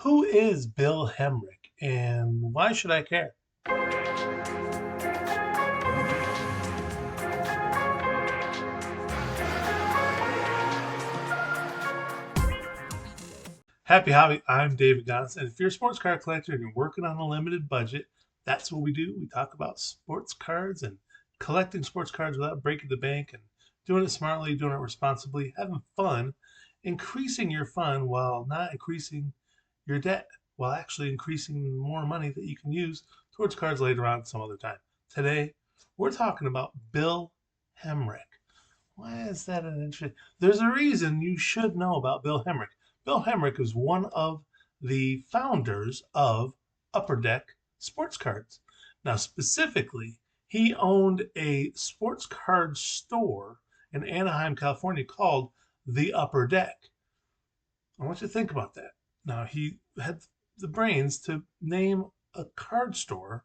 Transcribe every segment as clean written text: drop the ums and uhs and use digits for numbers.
Who is Bill Hemrick and why should I care? Happy hobby. I'm David Gons, and if you're a sports card collector and you're working on a limited budget, that's what we do. We talk about sports cards and collecting sports cards without breaking the bank and doing it smartly, doing it responsibly, having fun, increasing your fun while not increasing your debt, while actually increasing more money that you can use towards cards later on some other time. Today, we're talking about Bill Hemrick. Why is that an interesting? There's a reason you should know about Bill Hemrick. Bill Hemrick is one of the founders of Upper Deck Sports Cards. Now, specifically, he owned a sports card store in Anaheim, California called the Upper Deck. I want you to think about that. Now, he had the brains to name a card store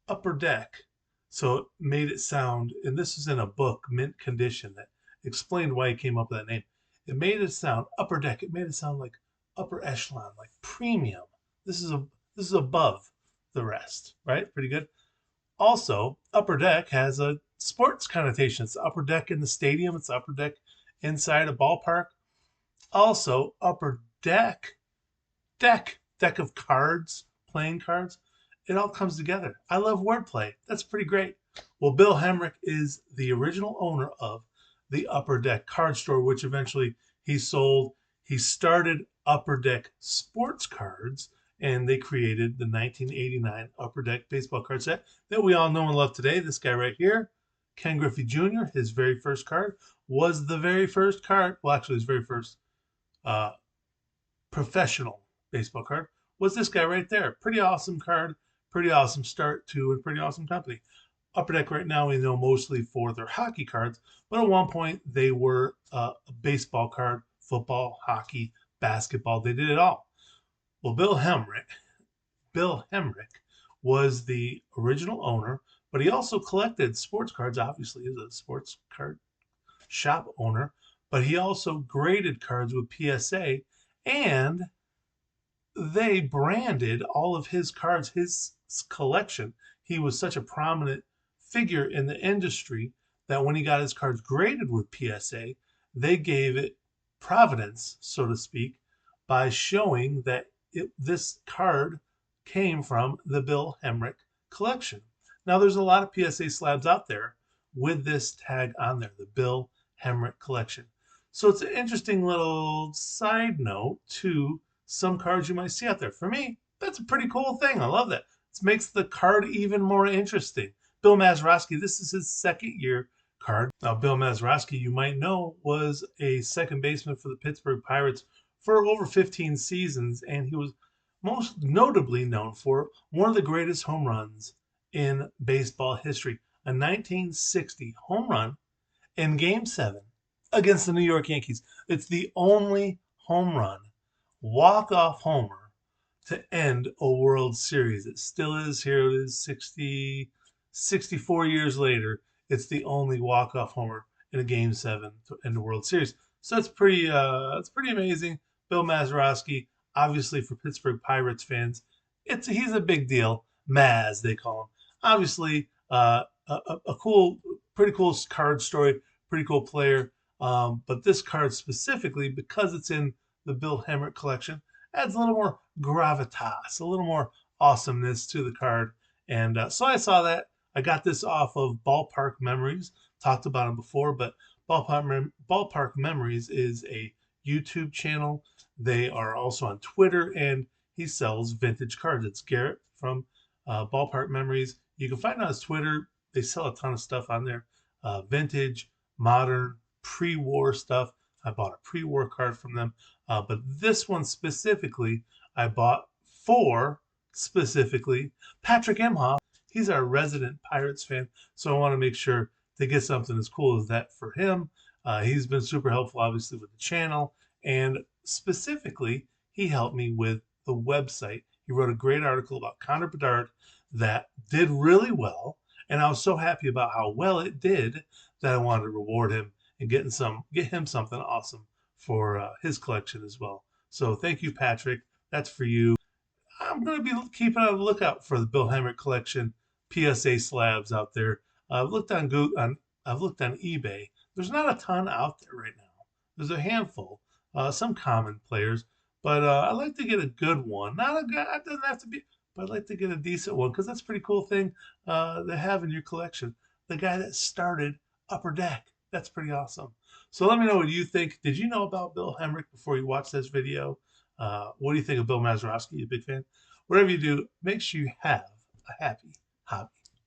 Upper Deck. So it made it sound, and this is in a book, Mint Condition, that explained why he came up with that name. It made it sound Upper Deck. It made it sound like upper echelon, like premium. This is above the rest, right? Pretty good. Also, Upper Deck has a sports connotation. It's Upper Deck in the stadium. It's Upper Deck inside a ballpark. Also, Upper deck of cards, playing cards. It all comes together. I love wordplay. That's pretty great. Well, Bill Hemrick is the original owner of the Upper Deck card store, which eventually he sold. He started Upper Deck Sports Cards, and they created the 1989 Upper Deck baseball card set that we all know and love today. This guy right here, Ken Griffey Jr., his very first card was the very first card. Well, actually, his very first uh, professional baseball card was this guy right there. Pretty awesome card, pretty awesome start to a pretty awesome company. Upper Deck right now we know mostly for their hockey cards, but at one point they were a baseball card, football, hockey, basketball. They did it all. Well, Bill Hemrick was the original owner, but he also collected sports cards. Obviously, he's a sports card shop owner, but he also graded cards with PSA, and they branded all of his cards, his collection. He was such a prominent figure in the industry that when he got his cards graded with PSA, they gave it provenance, so to speak, by showing that this card came from the Bill Hemrick collection. Now, there's a lot of PSA slabs out there with this tag on there, the Bill Hemrick collection. So it's an interesting little side note to some cards you might see out there. For me, that's a pretty cool thing. I love that. It makes the card even more interesting. Bill Mazeroski, this is his second year card. Now, Bill Mazeroski, you might know, was a second baseman for the Pittsburgh Pirates for over 15 seasons, and he was most notably known for one of the greatest home runs in baseball history, a 1960 home run in Game 7 against the New York Yankees. It's the only home run, walk-off homer to end a World Series. It still is. Here it is 64 years later. It's the only walk-off homer in a Game 7 to end a World Series. So that's pretty amazing. Bill Mazeroski, obviously for Pittsburgh Pirates fans, he's a big deal. Maz, they call him. Obviously, pretty cool card story, pretty cool player. But this card specifically, because it's in the Bill Hemrick collection, adds a little more gravitas, a little more awesomeness to the card. And so I saw that. I got this off of Ballpark Memories. Talked about them before, but Ballpark Memories is a YouTube channel. They are also on Twitter, and he sells vintage cards. It's Garrett from Ballpark Memories. You can find on his Twitter. They sell a ton of stuff on there. Vintage, modern, pre-war stuff. I bought a pre-war card from them. But this one specifically, I bought for specifically Patrick Emhoff. He's our resident Pirates fan, so I want to make sure to get something as cool as that for him. He's been super helpful, obviously, with the channel, and specifically, he helped me with the website. He wrote a great article about Connor Bedard that did really well, and I was so happy about how well it did that I wanted to reward him and get him something awesome for his collection as well. So thank you, Patrick, That's for you. I'm going to be keeping on the lookout for the Bill Hemrick collection PSA slabs out there. I've looked on Google, I've looked on eBay. There's not a ton out there right now. There's a handful, some common players, but I like to get a good one. Not a guy, it doesn't have to be, but I'd like to get a decent one because that's a pretty cool thing to have in your collection. The guy that started Upper Deck. That's pretty awesome. So let me know what you think. Did you know about Bill Hemrick before you watched this video? What do you think of Bill Mazeroski? You a big fan? Whatever you do, make sure you have a happy hobby.